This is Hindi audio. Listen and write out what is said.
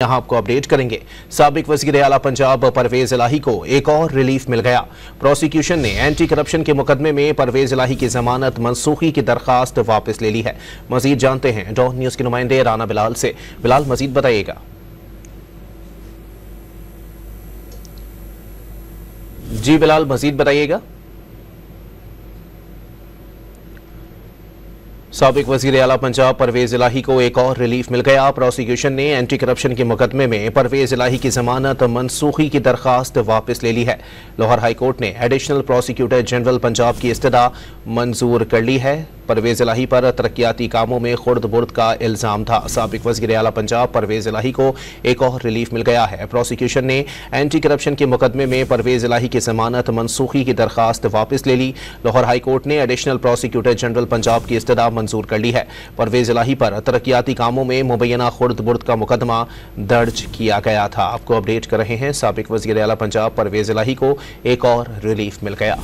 यहाँ आपको अपडेट करेंगे। साबिक वज़ीर आला पंजाब परवेज इलाही को एक और रिलीफ मिल गया। प्रोसिक्यूशन ने एंटी करप्शन के मुकदमे में परवेज इलाही की जमानत मनसूखी की दरखास्त वापस ले ली है। मजीद जानते हैं डॉन न्यूज के नुमाइंदे राना बिलाल से। बिलाल, मजीद बताइएगा। जी बिलाल, मजीद बताइएगा। साबिक वज़ीर आला पंजाब परवेज इलाही को एक और रिलीफ मिल गया। प्रोसिक्यूशन ने एंटी करप्शन के मुकदमे में परवेज इलाही की जमानत मनसूखी की दरखास्त वापस ले ली है। लाहौर हाई कोर्ट ने एडिशनल प्रोसिक्यूटर जनरल पंजाब की इस्तदा मंजूर कर ली है। परवेज इलाही पर तरक्याती कामों में खुर्द बुर्द का इल्जाम था। साबिक वज़ीर आला पंजाब परवेज इलाही को एक और रिलीफ मिल गया है। प्रोसिक्यूशन ने एंटी करप्शन के मुकदमे में परवेज इलाही की जमानत मनसूखी की दरखास्त वापस ले ली। लाहौर हाई कोर्ट ने एडिशनल प्रोसिक्यूटर जनरल पंजाब की इस्तदा मंजूर कर ली है। परवेज इलाही पर तरक्याती कामों में मुबैना खुर्द बुर्द का मुकदमा दर्ज किया गया था। आपको अपडेट कर रहे हैं, साबिक वज़ीर आला पंजाब परवेज इलाही को एक और रिलीफ मिल गया।